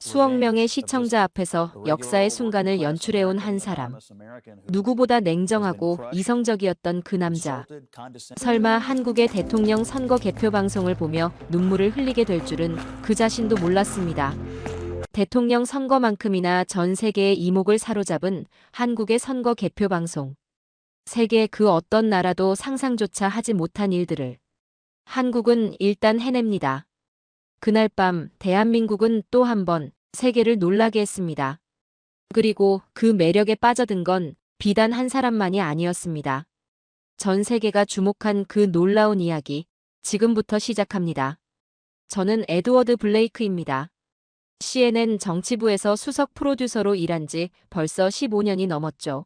수억 명의 시청자 앞에서 역사의 순간을 연출해온 한 사람. 누구보다 냉정하고 이성적이었던 그 남자. 설마 한국의 대통령 선거 개표 방송을 보며 눈물을 흘리게 될 줄은 그 자신도 몰랐습니다. 대통령 선거만큼이나 전 세계의 이목을 사로잡은 한국의 선거 개표 방송. 세계 그 어떤 나라도 상상조차 하지 못한 일들을 한국은 일단 해냅니다. 그날 밤 대한민국은 또 한 번 세계를 놀라게 했습니다. 그리고 그 매력에 빠져든 건 비단 한 사람만이 아니었습니다. 전 세계가 주목한 그 놀라운 이야기, 지금부터 시작합니다. 저는 에드워드 블레이크입니다. CNN 정치부에서 수석 프로듀서로 일한 지 벌써 15년이 넘었죠.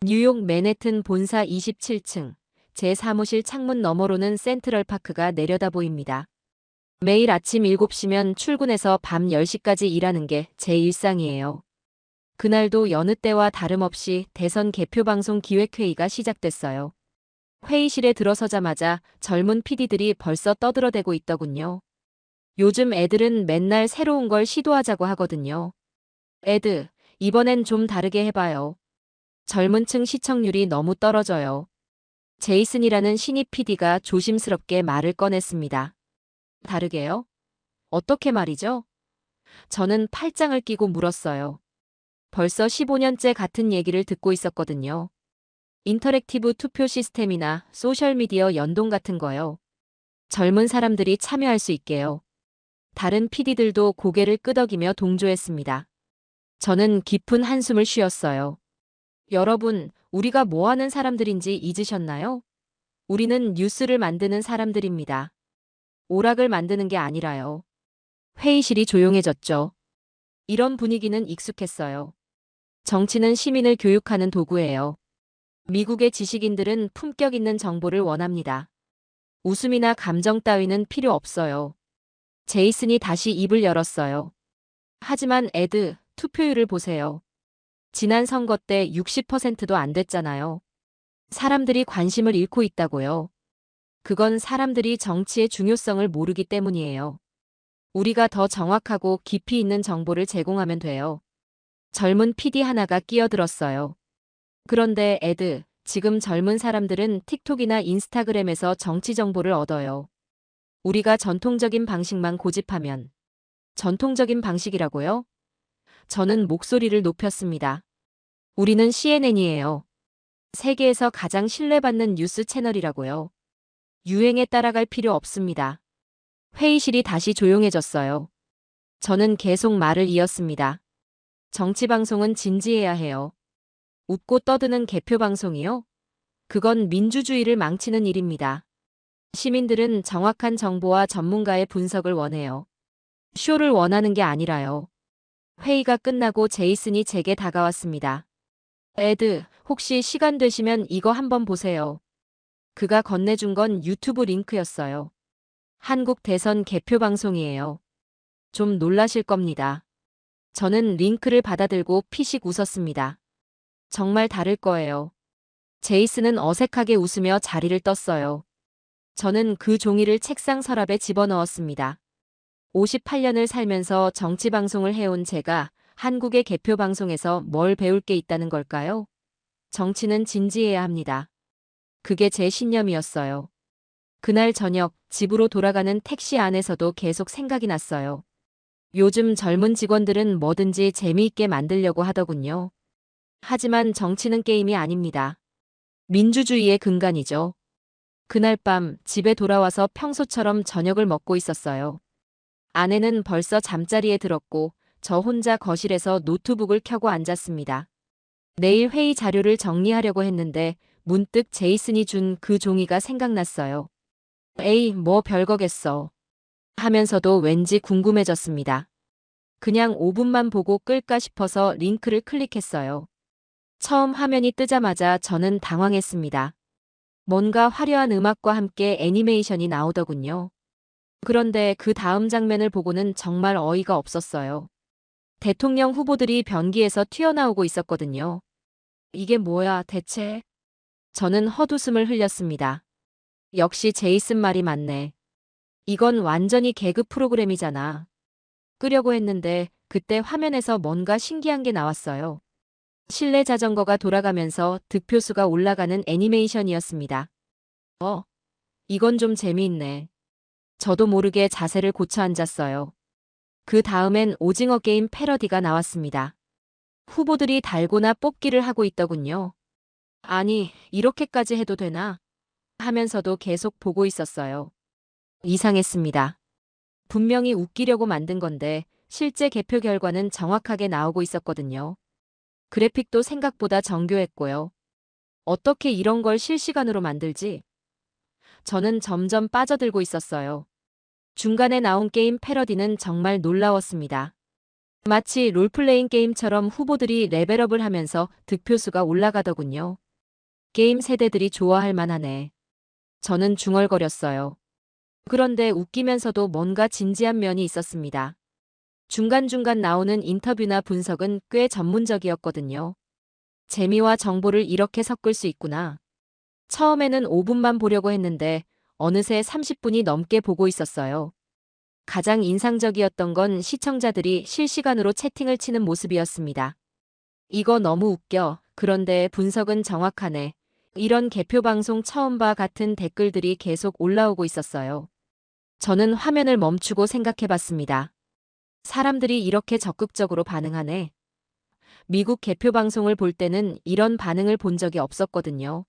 뉴욕 맨해튼 본사 27층, 제 사무실 창문 너머로는 센트럴파크가 내려다 보입니다. 매일 아침 7시면 출근해서 밤 10시까지 일하는 게 제 일상이에요. 그날도 여느 때와 다름없이 대선 개표방송 기획회의가 시작됐어요. 회의실에 들어서자마자 젊은 PD들이 벌써 떠들어대고 있더군요. 요즘 애들은 맨날 새로운 걸 시도하자고 하거든요. 애드, 이번엔 좀 다르게 해봐요. 젊은 층 시청률이 너무 떨어져요. 제이슨이라는 신입 PD가 조심스럽게 말을 꺼냈습니다. 다르게요? 어떻게 말이죠? 저는 팔짱을 끼고 물었어요. 벌써 15년째 같은 얘기를 듣고 있었거든요. 인터랙티브 투표 시스템이나 소셜미디어 연동 같은 거요. 젊은 사람들이 참여할 수 있게요. 다른 PD들도 고개를 끄덕이며 동조했습니다. 저는 깊은 한숨을 쉬었어요. 여러분, 우리가 뭐 하는 사람들인지 잊으셨나요? 우리는 뉴스를 만드는 사람들입니다. 오락을 만드는 게 아니라요. 회의실이 조용해졌죠. 이런 분위기는 익숙했어요. 정치는 시민을 교육하는 도구예요. 미국의 지식인들은 품격 있는 정보를 원합니다. 웃음이나 감정 따위는 필요 없어요. 제이슨이 다시 입을 열었어요. 하지만 애드, 투표율을 보세요. 지난 선거 때 60%도 안 됐잖아요. 사람들이 관심을 잃고 있다고요. 그건 사람들이 정치의 중요성을 모르기 때문이에요. 우리가 더 정확하고 깊이 있는 정보를 제공하면 돼요. 젊은 PD 하나가 끼어들었어요. 그런데 애드, 지금 젊은 사람들은 틱톡이나 인스타그램에서 정치 정보를 얻어요. 우리가 전통적인 방식만 고집하면. 전통적인 방식이라고요? 저는 목소리를 높였습니다. 우리는 CNN이에요. 세계에서 가장 신뢰받는 뉴스 채널이라고요. 유행에 따라갈 필요 없습니다. 회의실이 다시 조용해졌어요. 저는 계속 말을 이었습니다. 정치방송은 진지해야 해요. 웃고 떠드는 개표방송이요? 그건 민주주의를 망치는 일입니다. 시민들은 정확한 정보와 전문가의 분석을 원해요. 쇼를 원하는 게 아니라요. 회의가 끝나고 제이슨이 제게 다가왔습니다. 애드, 혹시 시간 되시면 이거 한번 보세요. 그가 건네준 건 유튜브 링크였어요. 한국 대선 개표 방송이에요. 좀 놀라실 겁니다. 저는 링크를 받아들고 피식 웃었습니다. 정말 다를 거예요. 제이슨은 어색하게 웃으며 자리를 떴어요. 저는 그 종이를 책상 서랍에 집어넣었습니다. 58년을 살면서 정치 방송을 해온 제가 한국의 개표 방송에서 뭘 배울 게 있다는 걸까요? 정치는 진지해야 합니다. 그게 제 신념이었어요. 그날 저녁 집으로 돌아가는 택시 안에서도 계속 생각이 났어요. 요즘 젊은 직원들은 뭐든지 재미있게 만들려고 하더군요. 하지만 정치는 게임이 아닙니다. 민주주의의 근간이죠. 그날 밤 집에 돌아와서 평소처럼 저녁을 먹고 있었어요. 아내는 벌써 잠자리에 들었고 저 혼자 거실에서 노트북을 켜고 앉았습니다. 내일 회의 자료를 정리하려고 했는데 문득 제이슨이 준 그 종이가 생각났어요. 에이, 뭐 별거겠어. 하면서도 왠지 궁금해졌습니다. 그냥 5분만 보고 끌까 싶어서 링크를 클릭했어요. 처음 화면이 뜨자마자 저는 당황했습니다. 뭔가 화려한 음악과 함께 애니메이션이 나오더군요. 그런데 그 다음 장면을 보고는 정말 어이가 없었어요. 대통령 후보들이 변기에서 튀어나오고 있었거든요. 이게 뭐야, 대체? 저는 헛웃음을 흘렸습니다. 역시 제이슨 말이 맞네. 이건 완전히 개그 프로그램이잖아. 끄려고 했는데 그때 화면에서 뭔가 신기한 게 나왔어요. 실내 자전거가 돌아가면서 득표수가 올라가는 애니메이션이었습니다. 어, 이건 좀 재미있네. 저도 모르게 자세를 고쳐 앉았어요. 그 다음엔 오징어 게임 패러디가 나왔습니다. 후보들이 달고나 뽑기를 하고 있더군요. 아니, 이렇게까지 해도 되나? 하면서도 계속 보고 있었어요. 이상했습니다. 분명히 웃기려고 만든 건데 실제 개표 결과는 정확하게 나오고 있었거든요. 그래픽도 생각보다 정교했고요. 어떻게 이런 걸 실시간으로 만들지? 저는 점점 빠져들고 있었어요. 중간에 나온 게임 패러디는 정말 놀라웠습니다. 마치 롤플레잉 게임처럼 후보들이 레벨업을 하면서 득표수가 올라가더군요. 게임 세대들이 좋아할 만하네. 저는 중얼거렸어요. 그런데 웃기면서도 뭔가 진지한 면이 있었습니다. 중간중간 나오는 인터뷰나 분석은 꽤 전문적이었거든요. 재미와 정보를 이렇게 섞을 수 있구나. 처음에는 5분만 보려고 했는데 어느새 30분이 넘게 보고 있었어요. 가장 인상적이었던 건 시청자들이 실시간으로 채팅을 치는 모습이었습니다. 이거 너무 웃겨. 그런데 분석은 정확하네. 이런 개표 방송 처음 봐 같은 댓글들이 계속 올라오고 있었어요. 저는 화면을 멈추고 생각해 봤습니다. 사람들이 이렇게 적극적으로 반응하네. 미국 개표 방송을 볼 때는 이런 반응을 본 적이 없었거든요.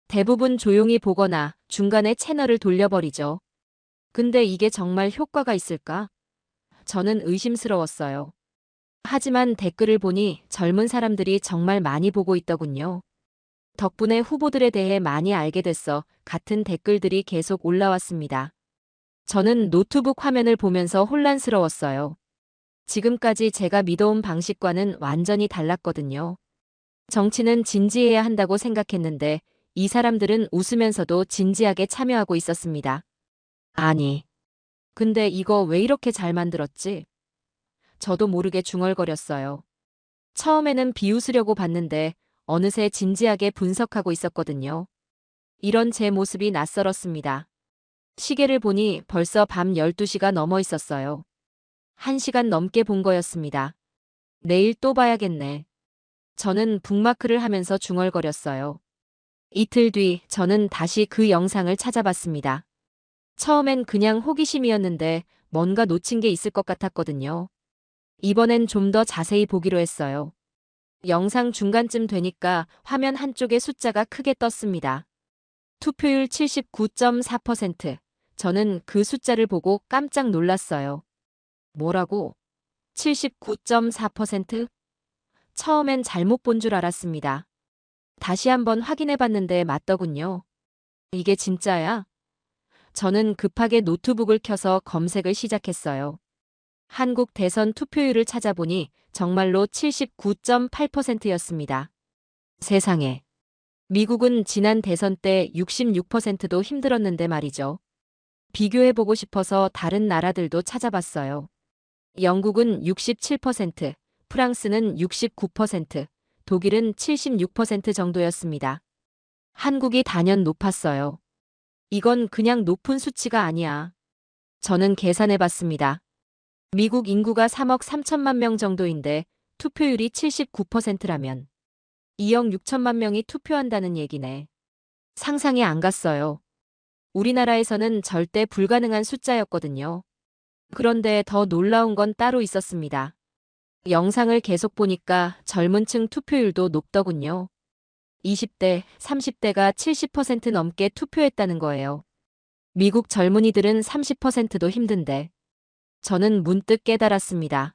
대부분 조용히 보거나 중간에 채널을 돌려버리죠. 근데 이게 정말 효과가 있을까? 저는 의심스러웠어요. 하지만 댓글을 보니 젊은 사람들이 정말 많이 보고 있더군요. 덕분에 후보들에 대해 많이 알게 됐어 같은 댓글들이 계속 올라왔습니다. 저는 노트북 화면을 보면서 혼란스러웠어요. 지금까지 제가 믿어온 방식과는 완전히 달랐거든요. 정치는 진지해야 한다고 생각했는데 이 사람들은 웃으면서도 진지하게 참여하고 있었습니다. 아니, 근데 이거 왜 이렇게 잘 만들었지? 저도 모르게 중얼거렸어요. 처음에는 비웃으려고 봤는데 어느새 진지하게 분석하고 있었거든요. 이런 제 모습이 낯설었습니다. 시계를 보니 벌써 밤 12시가 넘어 있었어요. 1시간 넘게 본 거였습니다. 내일 또 봐야겠네. 저는 북마크를 하면서 중얼거렸어요. 이틀 뒤 저는 다시 그 영상을 찾아봤습니다. 처음엔 그냥 호기심이었는데 뭔가 놓친 게 있을 것 같았거든요. 이번엔 좀 더 자세히 보기로 했어요. 영상 중간쯤 되니까 화면 한쪽에 숫자가 크게 떴습니다. 투표율 79.4%. 저는 그 숫자를 보고 깜짝 놀랐어요. 뭐라고? 79.4%? 처음엔 잘못 본 줄 알았습니다. 다시 한번 확인해 봤는데 맞더군요. 이게 진짜야? 저는 급하게 노트북을 켜서 검색을 시작했어요. 한국 대선 투표율을 찾아보니 정말로 79.8%였습니다. 세상에. 미국은 지난 대선 때 66%도 힘들었는데 말이죠. 비교해보고 싶어서 다른 나라들도 찾아봤어요. 영국은 67%, 프랑스는 69%, 독일은 76% 정도였습니다. 한국이 단연 높았어요. 이건 그냥 높은 수치가 아니야. 저는 계산해봤습니다. 미국 인구가 3억 3천만 명 정도인데 투표율이 79%라면 2억 6천만 명이 투표한다는 얘기네. 상상이 안 갔어요. 우리나라에서는 절대 불가능한 숫자였거든요. 그런데 더 놀라운 건 따로 있었습니다. 영상을 계속 보니까 젊은 층 투표율도 높더군요. 20대, 30대가 70% 넘게 투표했다는 거예요. 미국 젊은이들은 30%도 힘든데. 저는 문득 깨달았습니다.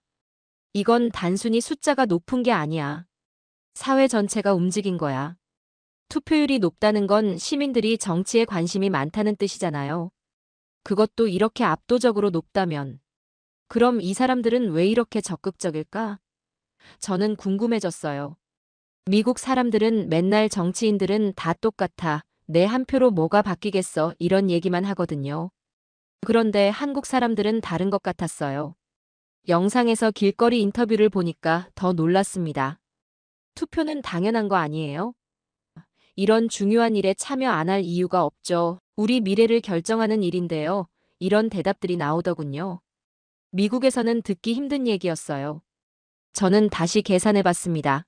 이건 단순히 숫자가 높은 게 아니야. 사회 전체가 움직인 거야. 투표율이 높다는 건 시민들이 정치에 관심이 많다는 뜻이잖아요. 그것도 이렇게 압도적으로 높다면. 그럼 이 사람들은 왜 이렇게 적극적일까? 저는 궁금해졌어요. 미국 사람들은 맨날 정치인들은 다 똑같아. 내 한 표로 뭐가 바뀌겠어. 이런 얘기만 하거든요. 그런데 한국 사람들은 다른 것 같았어요. 영상에서 길거리 인터뷰를 보니까 더 놀랐습니다. 투표는 당연한 거 아니에요? 이런 중요한 일에 참여 안 할 이유가 없죠. 우리 미래를 결정하는 일인데요. 이런 대답들이 나오더군요. 미국에서는 듣기 힘든 얘기였어요. 저는 다시 계산해 봤습니다.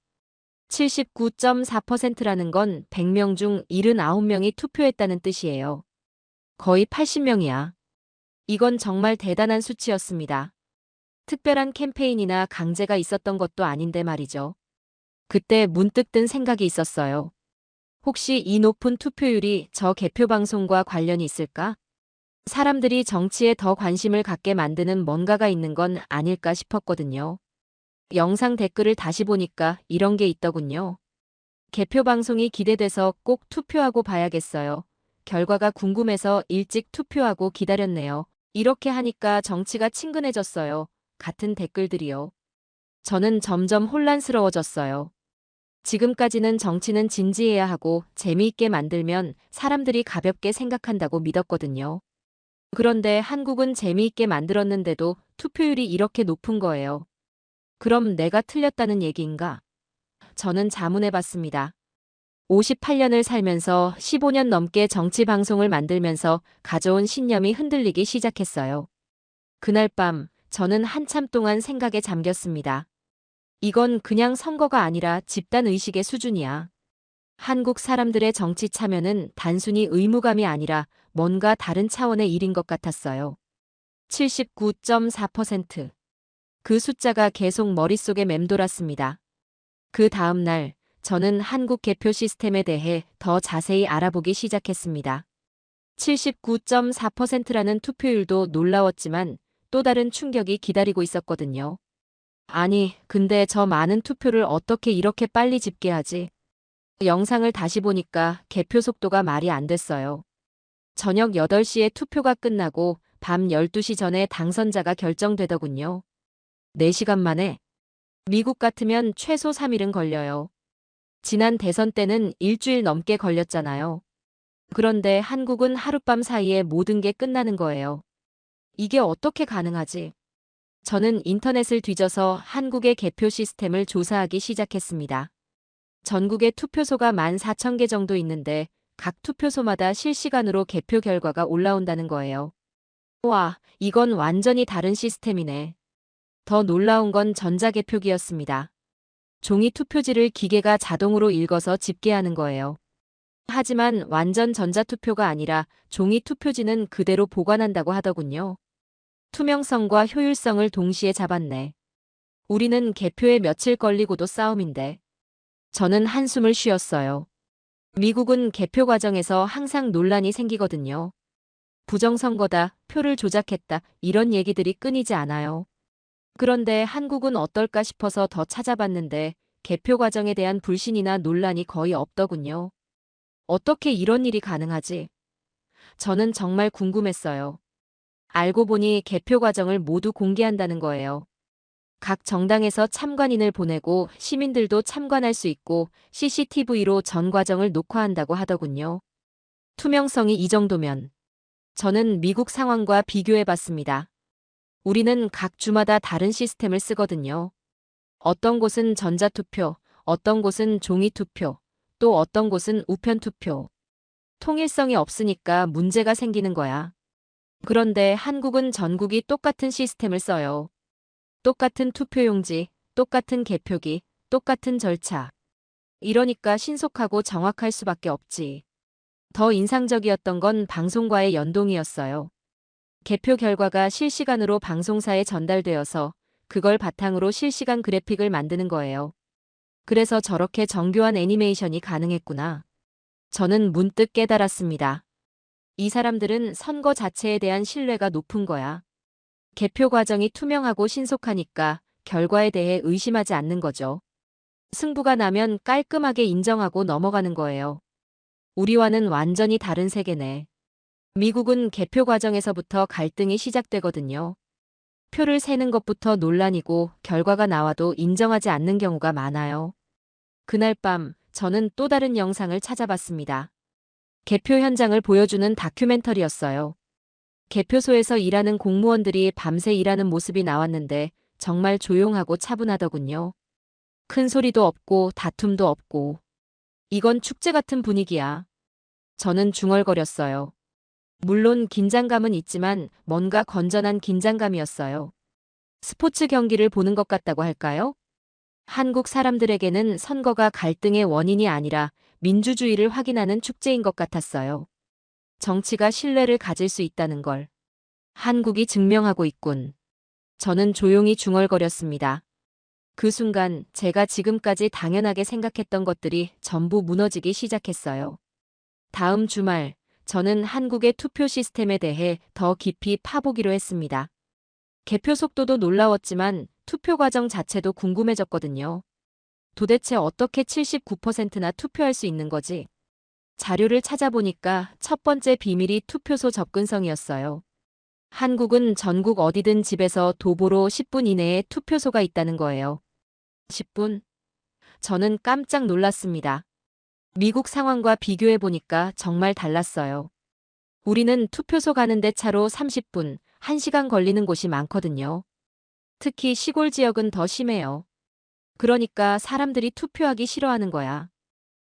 79.4%라는 건 100명 중 79명이 투표했다는 뜻이에요. 거의 80명이야. 이건 정말 대단한 수치였습니다. 특별한 캠페인이나 강제가 있었던 것도 아닌데 말이죠. 그때 문득 든 생각이 있었어요. 혹시 이 높은 투표율이 저 개표 방송과 관련이 있을까? 사람들이 정치에 더 관심을 갖게 만드는 뭔가가 있는 건 아닐까 싶었거든요. 영상 댓글을 다시 보니까 이런 게 있더군요. 개표 방송이 기대돼서 꼭 투표하고 봐야겠어요. 결과가 궁금해서 일찍 투표하고 기다렸네요. 이렇게 하니까 정치가 친근해졌어요. 같은 댓글들이요. 저는 점점 혼란스러워졌어요. 지금까지는 정치는 진지해야 하고 재미있게 만들면 사람들이 가볍게 생각한다고 믿었거든요. 그런데 한국은 재미있게 만들었는데도 투표율이 이렇게 높은 거예요. 그럼 내가 틀렸다는 얘기인가? 저는 자문해봤습니다. 58년을 살면서 15년 넘게 정치 방송을 만들면서 가져온 신념이 흔들리기 시작했어요. 그날 밤 저는 한참 동안 생각에 잠겼습니다. 이건 그냥 선거가 아니라 집단 의식의 수준이야. 한국 사람들의 정치 참여는 단순히 의무감이 아니라 뭔가 다른 차원의 일인 것 같았어요. 79.4%. 그 숫자가 계속 머릿속에 맴돌았습니다. 그 다음 날 저는 한국 개표 시스템에 대해 더 자세히 알아보기 시작했습니다. 79.4%라는 투표율도 놀라웠지만 또 다른 충격이 기다리고 있었거든요. 아니, 근데 저 많은 투표를 어떻게 이렇게 빨리 집계하지? 영상을 다시 보니까 개표 속도가 말이 안 됐어요. 저녁 8시에 투표가 끝나고 밤 12시 전에 당선자가 결정되더군요. 4시간 만에. 미국 같으면 최소 3일은 걸려요. 지난 대선 때는 일주일 넘게 걸렸잖아요. 그런데 한국은 하룻밤 사이에 모든 게 끝나는 거예요. 이게 어떻게 가능하지? 저는 인터넷을 뒤져서 한국의 개표 시스템을 조사하기 시작했습니다. 전국에 투표소가 14,000개 정도 있는데 각 투표소마다 실시간으로 개표 결과가 올라온다는 거예요. 와, 이건 완전히 다른 시스템이네. 더 놀라운 건 전자개표기였습니다. 종이 투표지를 기계가 자동으로 읽어서 집계하는 거예요. 하지만 완전 전자투표가 아니라 종이 투표지는 그대로 보관한다고 하더군요. 투명성과 효율성을 동시에 잡았네. 우리는 개표에 며칠 걸리고도 싸움인데. 저는 한숨을 쉬었어요. 미국은 개표 과정에서 항상 논란이 생기거든요. 부정선거다, 표를 조작했다, 이런 얘기들이 끊이지 않아요. 그런데 한국은 어떨까 싶어서 더 찾아봤는데 개표 과정에 대한 불신이나 논란이 거의 없더군요. 어떻게 이런 일이 가능하지? 저는 정말 궁금했어요. 알고 보니 개표 과정을 모두 공개한다는 거예요. 각 정당에서 참관인을 보내고 시민들도 참관할 수 있고 CCTV로 전 과정을 녹화한다고 하더군요. 투명성이 이 정도면 저는 미국 상황과 비교해 봤습니다. 우리는 각 주마다 다른 시스템을 쓰거든요. 어떤 곳은 전자투표, 어떤 곳은 종이투표, 또 어떤 곳은 우편투표. 통일성이 없으니까 문제가 생기는 거야. 그런데 한국은 전국이 똑같은 시스템을 써요. 똑같은 투표용지, 똑같은 개표기, 똑같은 절차. 이러니까 신속하고 정확할 수밖에 없지. 더 인상적이었던 건 방송과의 연동이었어요. 개표 결과가 실시간으로 방송사에 전달되어서 그걸 바탕으로 실시간 그래픽을 만드는 거예요. 그래서 저렇게 정교한 애니메이션이 가능했구나. 저는 문득 깨달았습니다. 이 사람들은 선거 자체에 대한 신뢰가 높은 거야. 개표 과정이 투명하고 신속하니까 결과에 대해 의심하지 않는 거죠. 승부가 나면 깔끔하게 인정하고 넘어가는 거예요. 우리와는 완전히 다른 세계네. 미국은 개표 과정에서부터 갈등이 시작되거든요. 표를 세는 것부터 논란이고 결과가 나와도 인정하지 않는 경우가 많아요. 그날 밤 저는 또 다른 영상을 찾아봤습니다. 개표 현장을 보여주는 다큐멘터리였어요. 개표소에서 일하는 공무원들이 밤새 일하는 모습이 나왔는데 정말 조용하고 차분하더군요. 큰 소리도 없고 다툼도 없고. 이건 축제 같은 분위기야. 저는 중얼거렸어요. 물론 긴장감은 있지만 뭔가 건전한 긴장감이었어요. 스포츠 경기를 보는 것 같다고 할까요? 한국 사람들에게는 선거가 갈등의 원인이 아니라 민주주의를 확인하는 축제인 것 같았어요. 정치가 신뢰를 가질 수 있다는 걸 한국이 증명하고 있군. 저는 조용히 중얼거렸습니다. 그 순간 제가 지금까지 당연하게 생각했던 것들이 전부 무너지기 시작했어요. 다음 주말, 저는 한국의 투표 시스템에 대해 더 깊이 파보기로 했습니다. 개표 속도도 놀라웠지만 투표 과정 자체도 궁금해졌거든요. 도대체 어떻게 79%나 투표할 수 있는 거지? 자료를 찾아보니까 첫 번째 비밀이 투표소 접근성이었어요. 한국은 전국 어디든 집에서 도보로 10분 이내에 투표소가 있다는 거예요. 10분? 저는 깜짝 놀랐습니다. 미국 상황과 비교해보니까 정말 달랐어요. 우리는 투표소 가는데 차로 30분, 1시간 걸리는 곳이 많거든요. 특히 시골 지역은 더 심해요. 그러니까 사람들이 투표하기 싫어하는 거야.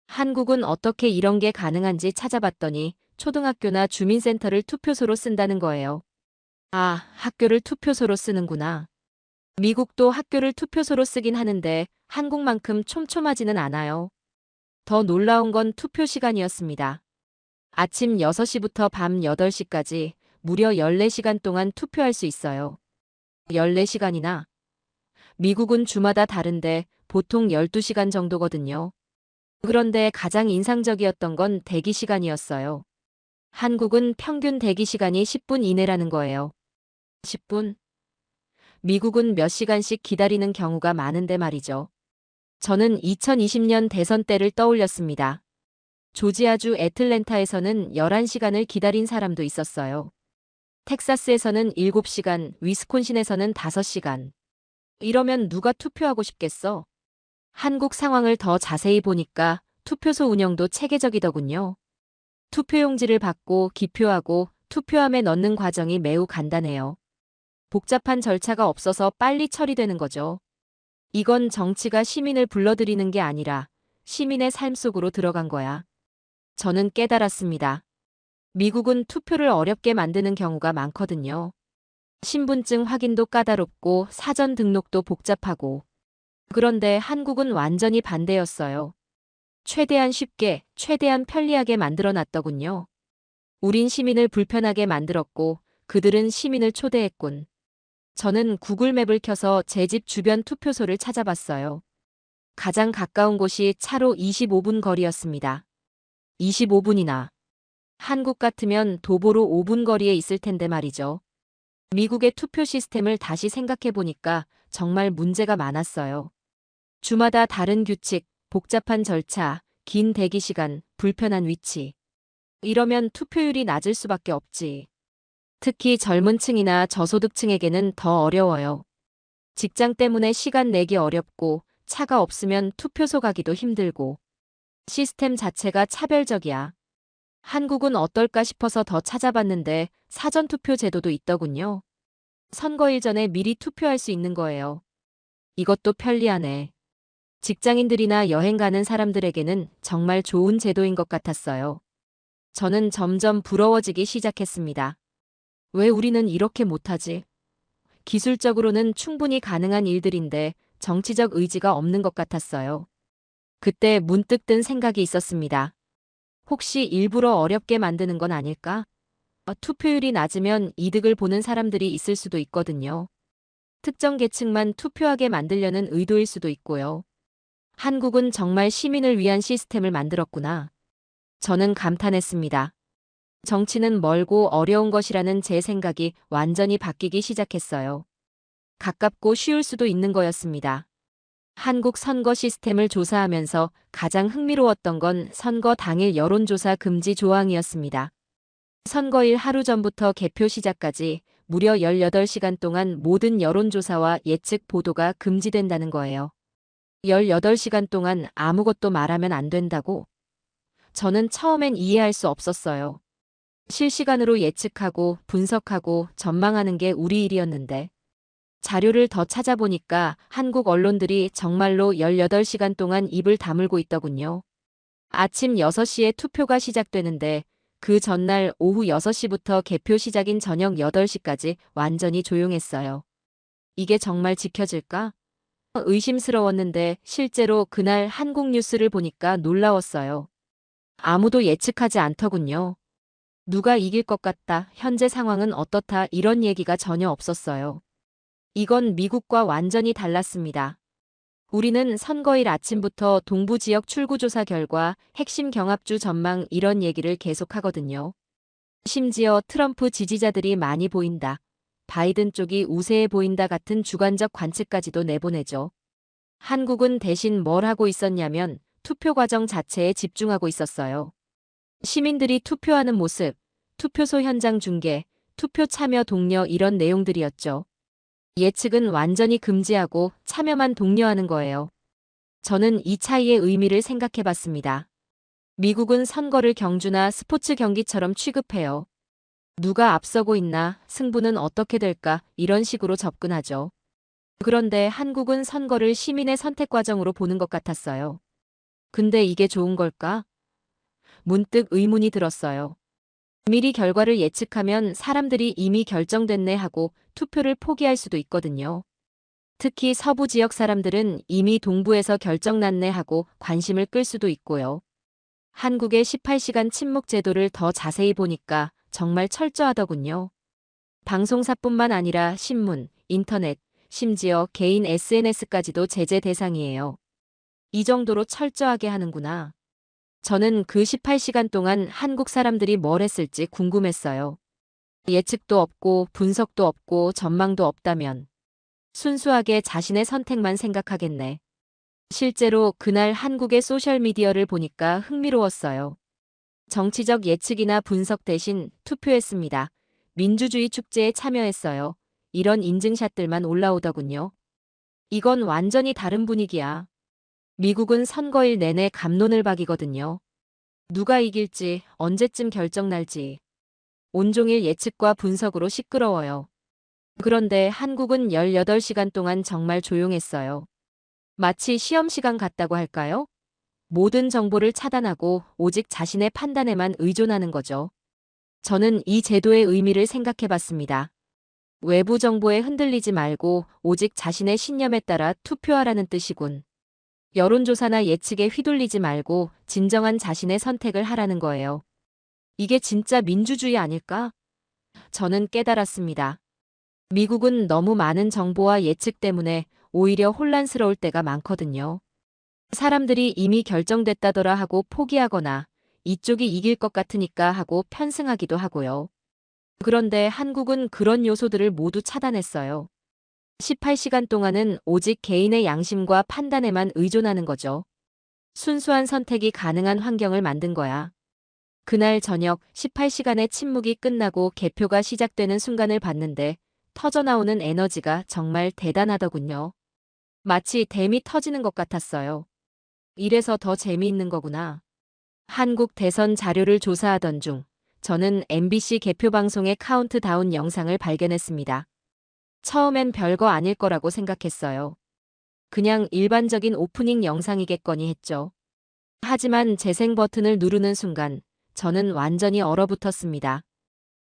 한국은 어떻게 이런 게 가능한지 찾아봤더니 초등학교나 주민센터를 투표소로 쓴다는 거예요. 아, 학교를 투표소로 쓰는구나. 미국도 학교를 투표소로 쓰긴 하는데 한국만큼 촘촘하지는 않아요. 더 놀라운 건 투표 시간이었습니다. 아침 6시부터 밤 8시까지 무려 14시간 동안 투표할 수 있어요. 14시간이나? 미국은 주마다 다른데 보통 12시간 정도거든요. 그런데 가장 인상적이었던 건 대기 시간이었어요. 한국은 평균 대기 시간이 10분 이내라는 거예요. 10분? 미국은 몇 시간씩 기다리는 경우가 많은데 말이죠. 저는 2020년 대선 때를 떠올렸습니다. 조지아주 애틀랜타에서는 11시간을 기다린 사람도 있었어요. 텍사스에서는 7시간, 위스콘신에서는 5시간. 이러면 누가 투표하고 싶겠어? 한국 상황을 더 자세히 보니까 투표소 운영도 체계적이더군요. 투표용지를 받고 기표하고 투표함에 넣는 과정이 매우 간단해요. 복잡한 절차가 없어서 빨리 처리되는 거죠. 이건 정치가 시민을 불러들이는 게 아니라 시민의 삶 속으로 들어간 거야. 저는 깨달았습니다. 미국은 투표를 어렵게 만드는 경우가 많거든요. 신분증 확인도 까다롭고 사전 등록도 복잡하고. 그런데 한국은 완전히 반대였어요. 최대한 쉽게, 최대한 편리하게 만들어 놨더군요. 우린 시민을 불편하게 만들었고 그들은 시민을 초대했군. 저는 구글맵을 켜서 제 집 주변 투표소를 찾아봤어요. 가장 가까운 곳이 차로 25분 거리였습니다. 25분이나. 한국 같으면 도보로 5분 거리에 있을 텐데 말이죠. 미국의 투표 시스템을 다시 생각해 보니까 정말 문제가 많았어요. 주마다 다른 규칙, 복잡한 절차, 긴 대기 시간, 불편한 위치. 이러면 투표율이 낮을 수밖에 없지. 특히 젊은 층이나 저소득층에게는 더 어려워요. 직장 때문에 시간 내기 어렵고 차가 없으면 투표소 가기도 힘들고. 시스템 자체가 차별적이야. 한국은 어떨까 싶어서 더 찾아봤는데 사전투표 제도도 있더군요. 선거일 전에 미리 투표할 수 있는 거예요. 이것도 편리하네. 직장인들이나 여행 가는 사람들에게는 정말 좋은 제도인 것 같았어요. 저는 점점 부러워지기 시작했습니다. 왜 우리는 이렇게 못하지? 기술적으로는 충분히 가능한 일들인데 정치적 의지가 없는 것 같았어요. 그때 문득 든 생각이 있었습니다. 혹시 일부러 어렵게 만드는 건 아닐까? 투표율이 낮으면 이득을 보는 사람들이 있을 수도 있거든요. 특정 계층만 투표하게 만들려는 의도일 수도 있고요. 한국은 정말 시민을 위한 시스템을 만들었구나. 저는 감탄했습니다. 정치는 멀고 어려운 것이라는 제 생각이 완전히 바뀌기 시작했어요. 가깝고 쉬울 수도 있는 거였습니다. 한국 선거 시스템을 조사하면서 가장 흥미로웠던 건 선거 당일 여론조사 금지 조항이었습니다. 선거일 하루 전부터 개표 시작까지 무려 18시간 동안 모든 여론조사와 예측 보도가 금지된다는 거예요. 18시간 동안 아무것도 말하면 안 된다고? 저는 처음엔 이해할 수 없었어요. 실시간으로 예측하고 분석하고 전망하는 게 우리 일이었는데. 자료를 더 찾아보니까 한국 언론들이 정말로 18시간 동안 입을 다물고 있더군요. 아침 6시에 투표가 시작되는데 그 전날 오후 6시부터 개표 시작인 저녁 8시까지 완전히 조용했어요. 이게 정말 지켜질까? 의심스러웠는데 실제로 그날 한국 뉴스를 보니까 놀라웠어요. 아무도 예측하지 않더군요. 누가 이길 것 같다, 현재 상황은 어떻다 이런 얘기가 전혀 없었어요. 이건 미국과 완전히 달랐습니다. 우리는 선거일 아침부터 동부 지역 출구조사 결과, 핵심 경합주 전망 이런 얘기를 계속하거든요. 심지어 트럼프 지지자들이 많이 보인다, 바이든 쪽이 우세해 보인다 같은 주관적 관측까지도 내보내죠. 한국은 대신 뭘 하고 있었냐면 투표 과정 자체에 집중하고 있었어요. 시민들이 투표하는 모습, 투표소 현장 중계, 투표 참여 독려 이런 내용들이었죠. 예측은 완전히 금지하고 참여만 독려하는 거예요. 저는 이 차이의 의미를 생각해 봤습니다. 미국은 선거를 경주나 스포츠 경기처럼 취급해요. 누가 앞서고 있나, 승부는 어떻게 될까, 이런 식으로 접근하죠. 그런데 한국은 선거를 시민의 선택 과정으로 보는 것 같았어요. 근데 이게 좋은 걸까? 문득 의문이 들었어요. 미리 결과를 예측하면 사람들이 이미 결정됐네 하고 투표를 포기할 수도 있거든요. 특히 서부 지역 사람들은 이미 동부에서 결정났네 하고 관심을 끌 수도 있고요. 한국의 18시간 침묵 제도를 더 자세히 보니까 정말 철저하더군요. 방송사뿐만 아니라 신문, 인터넷, 심지어 개인 SNS까지도 제재 대상이에요. 이 정도로 철저하게 하는구나. 저는 그 18시간 동안 한국 사람들이 뭘 했을지 궁금했어요. 예측도 없고 분석도 없고 전망도 없다면 순수하게 자신의 선택만 생각하겠네. 실제로 그날 한국의 소셜미디어를 보니까 흥미로웠어요. 정치적 예측이나 분석 대신 투표했습니다. 민주주의 축제에 참여했어요. 이런 인증샷들만 올라오더군요. 이건 완전히 다른 분위기야. 미국은 선거일 내내 갑론을 박이거든요. 누가 이길지, 언제쯤 결정 날지. 온종일 예측과 분석으로 시끄러워요. 그런데 한국은 18시간 동안 정말 조용했어요. 마치 시험 시간 같다고 할까요? 모든 정보를 차단하고 오직 자신의 판단에만 의존하는 거죠. 저는 이 제도의 의미를 생각해 봤습니다. 외부 정보에 흔들리지 말고 오직 자신의 신념에 따라 투표하라는 뜻이군. 여론조사나 예측에 휘둘리지 말고 진정한 자신의 선택을 하라는 거예요. 이게 진짜 민주주의 아닐까? 저는 깨달았습니다. 미국은 너무 많은 정보와 예측 때문에 오히려 혼란스러울 때가 많거든요. 사람들이 이미 결정됐다더라 하고 포기하거나 이쪽이 이길 것 같으니까 하고 편승하기도 하고요. 그런데 한국은 그런 요소들을 모두 차단했어요. 18시간 동안은 오직 개인의 양심과 판단에만 의존하는 거죠. 순수한 선택이 가능한 환경을 만든 거야. 그날 저녁 18시간의 침묵이 끝나고 개표가 시작되는 순간을 봤는데 터져나오는 에너지가 정말 대단하더군요. 마치 댐이 터지는 것 같았어요. 이래서 더 재미있는 거구나. 한국 대선 자료를 조사하던 중 저는 MBC 개표 방송의 카운트다운 영상을 발견했습니다. 처음엔 별거 아닐 거라고 생각했어요. 그냥 일반적인 오프닝 영상이겠거니 했죠. 하지만 재생 버튼을 누르는 순간 저는 완전히 얼어붙었습니다.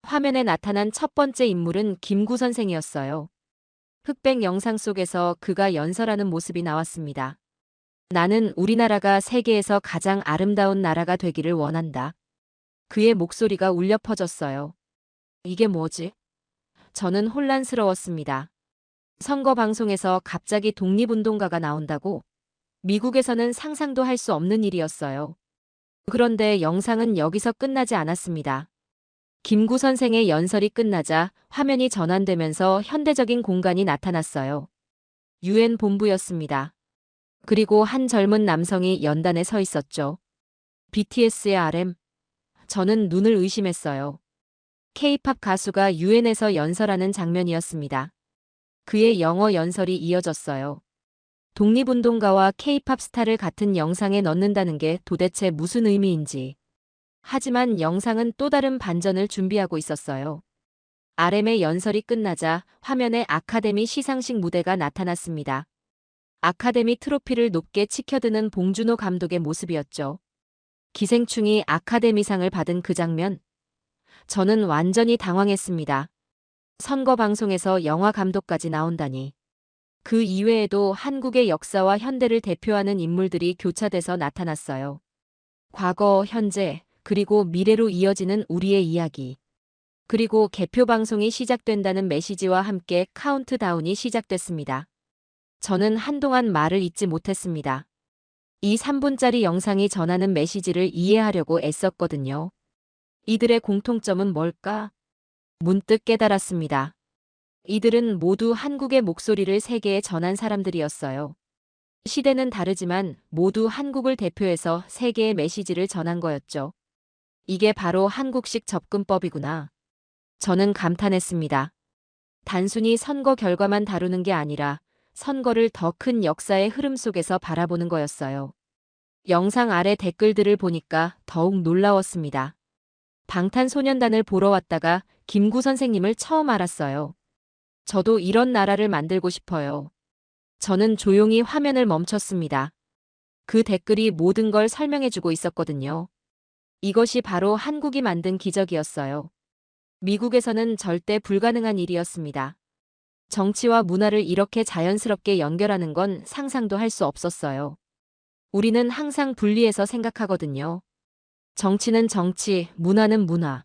화면에 나타난 첫 번째 인물은 김구 선생이었어요. 흑백 영상 속에서 그가 연설하는 모습이 나왔습니다. 나는 우리나라가 세계에서 가장 아름다운 나라가 되기를 원한다. 그의 목소리가 울려 퍼졌어요. 이게 뭐지? 저는 혼란스러웠습니다. 선거 방송에서 갑자기 독립운동가가 나온다고? 미국에서는 상상도 할 수 없는 일이었어요. 그런데 영상은 여기서 끝나지 않았습니다. 김구 선생의 연설이 끝나자 화면이 전환되면서 현대적인 공간이 나타났어요. UN 본부였습니다. 그리고 한 젊은 남성이 연단에 서 있었죠. BTS의 RM. 저는 눈을 의심했어요. K-팝 가수가 UN에서 연설하는 장면이었습니다. 그의 영어 연설이 이어졌어요. 독립운동가와 K-팝 스타를 같은 영상에 넣는다는 게 도대체 무슨 의미인지. 하지만 영상은 또 다른 반전을 준비하고 있었어요. RM의 연설이 끝나자 화면에 아카데미 시상식 무대가 나타났습니다. 아카데미 트로피를 높게 치켜드는 봉준호 감독의 모습이었죠. 기생충이 아카데미상을 받은 그 장면. 저는 완전히 당황했습니다. 선거 방송에서 영화 감독까지 나온다니. 그 이외에도 한국의 역사와 현대를 대표하는 인물들이 교차돼서 나타났어요. 과거, 현재, 그리고 미래로 이어지는 우리의 이야기. 그리고 개표 방송이 시작된다는 메시지와 함께 카운트다운이 시작됐습니다. 저는 한동안 말을 잇지 못했습니다. 이 3분짜리 영상이 전하는 메시지를 이해하려고 애썼거든요. 이들의 공통점은 뭘까? 문득 깨달았습니다. 이들은 모두 한국의 목소리를 세계에 전한 사람들이었어요. 시대는 다르지만 모두 한국을 대표해서 세계의 메시지를 전한 거였죠. 이게 바로 한국식 접근법이구나. 저는 감탄했습니다. 단순히 선거 결과만 다루는 게 아니라 선거를 더 큰 역사의 흐름 속에서 바라보는 거였어요. 영상 아래 댓글들을 보니까 더욱 놀라웠습니다. 방탄소년단을 보러 왔다가 김구 선생님을 처음 알았어요. 저도 이런 나라를 만들고 싶어요. 저는 조용히 화면을 멈췄습니다. 그 댓글이 모든 걸 설명해주고 있었거든요. 이것이 바로 한국이 만든 기적이었어요. 미국에서는 절대 불가능한 일이었습니다. 정치와 문화를 이렇게 자연스럽게 연결하는 건 상상도 할 수 없었어요. 우리는 항상 분리해서 생각하거든요. 정치는 정치, 문화는 문화.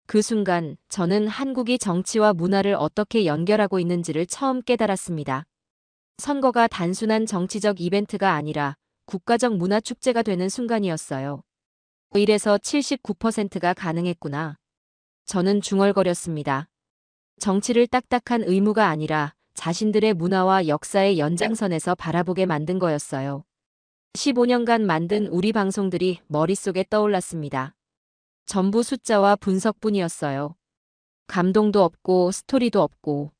그 순간 저는 한국이 정치와 문화를 어떻게 연결하고 있는지를 처음 깨달았습니다. 선거가 단순한 정치적 이벤트가 아니라 국가적 문화 축제가 되는 순간이었어요. 이래서 79%가 가능했구나. 저는 중얼거렸습니다. 정치를 딱딱한 의무가 아니라 자신들의 문화와 역사의 연장선에서 바라보게 만든 거였어요. 15년간 만든 우리 방송들이 머릿속에 떠올랐습니다. 전부 숫자와 분석뿐이었어요. 감동도 없고 스토리도 없고.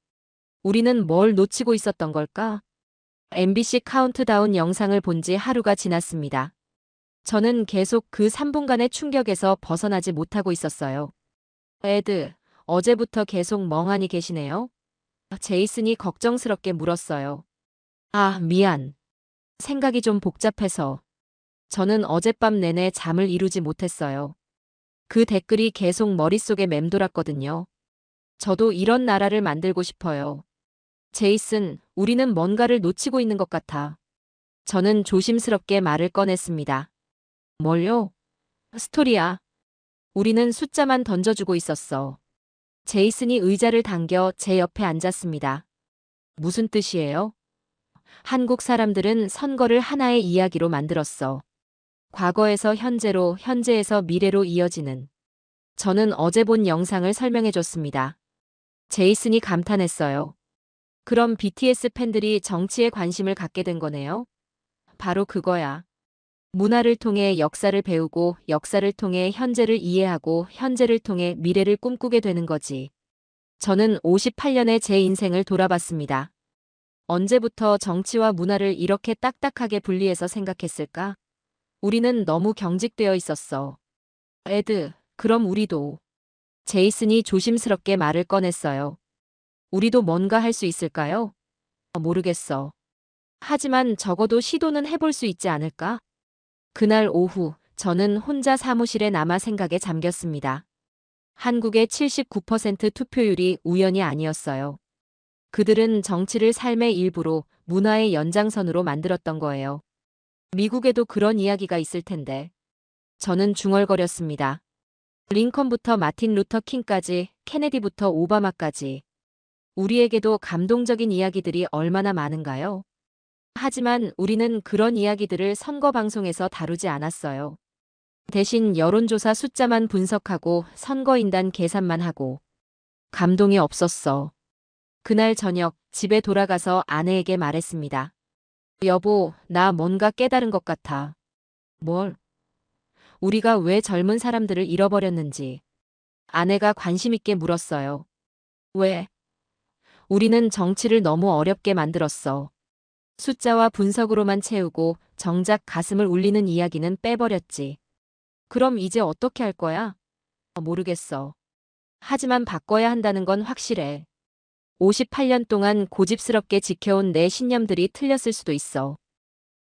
우리는 뭘 놓치고 있었던 걸까? MBC 카운트다운 영상을 본 지 하루가 지났습니다. 저는 계속 그 3분간의 충격에서 벗어나지 못하고 있었어요. 에드, 어제부터 계속 멍하니 계시네요? 제이슨이 걱정스럽게 물었어요. 아, 미안. 생각이 좀 복잡해서. 저는 어젯밤 내내 잠을 이루지 못했어요. 그 댓글이 계속 머릿속에 맴돌았거든요. 저도 이런 나라를 만들고 싶어요. 제이슨, 우리는 뭔가를 놓치고 있는 것 같아. 저는 조심스럽게 말을 꺼냈습니다. 뭘요? 스토리야. 우리는 숫자만 던져주고 있었어. 제이슨이 의자를 당겨 제 옆에 앉았습니다. 무슨 뜻이에요? 한국 사람들은 선거를 하나의 이야기로 만들었어. 과거에서 현재로, 현재에서 미래로 이어지는. 저는 어제 본 영상을 설명해 줬습니다. 제이슨이 감탄했어요. 그럼 BTS 팬들이 정치에 관심을 갖게 된 거네요? 바로 그거야. 문화를 통해 역사를 배우고 역사를 통해 현재를 이해하고 현재를 통해 미래를 꿈꾸게 되는 거지. 저는 58년의 제 인생을 돌아봤습니다. 언제부터 정치와 문화를 이렇게 딱딱하게 분리해서 생각했을까? 우리는 너무 경직되어 있었어. 에드, 그럼 우리도. 제이슨이 조심스럽게 말을 꺼냈어요. 우리도 뭔가 할 수 있을까요? 모르겠어. 하지만 적어도 시도는 해볼 수 있지 않을까? 그날 오후, 저는 혼자 사무실에 남아 생각에 잠겼습니다. 한국의 79% 투표율이 우연이 아니었어요. 그들은 정치를 삶의 일부로 문화의 연장선으로 만들었던 거예요. 미국에도 그런 이야기가 있을 텐데. 저는 중얼거렸습니다. 링컨부터 마틴 루터 킹까지, 케네디부터 오바마까지. 우리에게도 감동적인 이야기들이 얼마나 많은가요? 하지만 우리는 그런 이야기들을 선거 방송에서 다루지 않았어요. 대신 여론조사 숫자만 분석하고 선거인단 계산만 하고. 감동이 없었어. 그날 저녁 집에 돌아가서 아내에게 말했습니다. 여보, 나 뭔가 깨달은 것 같아. 뭘? 우리가 왜 젊은 사람들을 잃어버렸는지. 아내가 관심 있게 물었어요. 왜? 우리는 정치를 너무 어렵게 만들었어. 숫자와 분석으로만 채우고 정작 가슴을 울리는 이야기는 빼버렸지. 그럼 이제 어떻게 할 거야? 모르겠어. 하지만 바꿔야 한다는 건 확실해. 58년 동안 고집스럽게 지켜온 내 신념들이 틀렸을 수도 있어.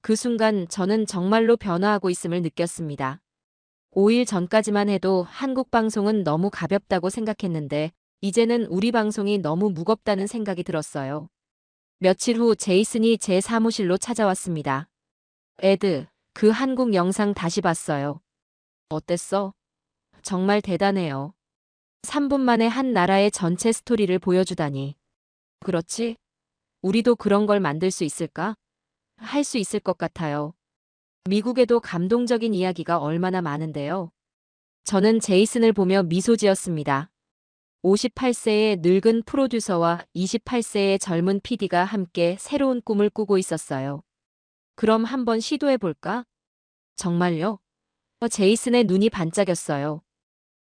그 순간 저는 정말로 변화하고 있음을 느꼈습니다. 5일 전까지만 해도 한국 방송은 너무 가볍다고 생각했는데 이제는 우리 방송이 너무 무겁다는 생각이 들었어요. 며칠 후 제이슨이 제 사무실로 찾아왔습니다. 에드, 그 한국 영상 다시 봤어요. 어땠어? 정말 대단해요. 3분 만에 한 나라의 전체 스토리를 보여주다니. 그렇지? 우리도 그런 걸 만들 수 있을까? 할 수 있을 것 같아요. 미국에도 감동적인 이야기가 얼마나 많은데요. 저는 제이슨을 보며 미소 지었습니다. 58세의 늙은 프로듀서와 28세의 젊은 PD가 함께 새로운 꿈을 꾸고 있었어요. 그럼 한번 시도해 볼까? 정말요? 제이슨의 눈이 반짝였어요.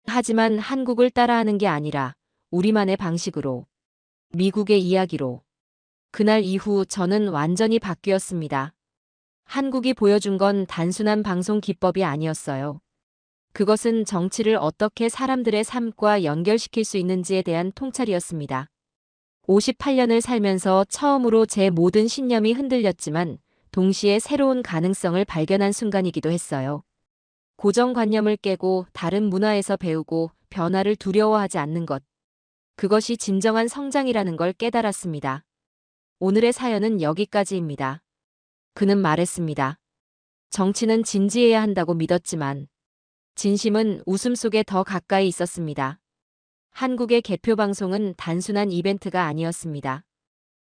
하지만 한국을 따라하는 게 아니라 우리만의 방식으로, 미국의 이야기로. 그날 이후 저는 완전히 바뀌었습니다. 한국이 보여준 건 단순한 방송 기법이 아니었어요. 그것은 정치를 어떻게 사람들의 삶과 연결시킬 수 있는지에 대한 통찰이었습니다. 58년을 살면서 처음으로 제 모든 신념이 흔들렸지만 동시에 새로운 가능성을 발견한 순간이기도 했어요. 고정관념을 깨고 다른 문화에서 배우고 변화를 두려워하지 않는 것. 그것이 진정한 성장이라는 걸 깨달았습니다. 오늘의 사연은 여기까지입니다. 그는 말했습니다. 정치는 진지해야 한다고 믿었지만 진심은 웃음 속에 더 가까이 있었습니다. 한국의 개표 방송은 단순한 이벤트가 아니었습니다.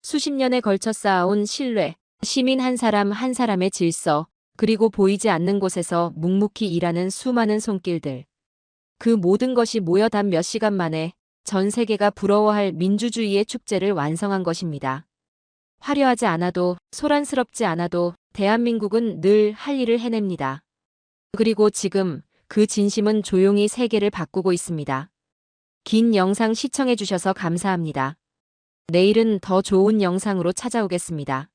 수십 년에 걸쳐 쌓아온 신뢰, 시민 한 사람 한 사람의 질서, 그리고 보이지 않는 곳에서 묵묵히 일하는 수많은 손길들. 그 모든 것이 모여 단 몇 시간 만에 전 세계가 부러워할 민주주의의 축제를 완성한 것입니다. 화려하지 않아도, 소란스럽지 않아도 대한민국은 늘 할 일을 해냅니다. 그리고 지금 그 진심은 조용히 세계를 바꾸고 있습니다. 긴 영상 시청해주셔서 감사합니다. 내일은 더 좋은 영상으로 찾아오겠습니다.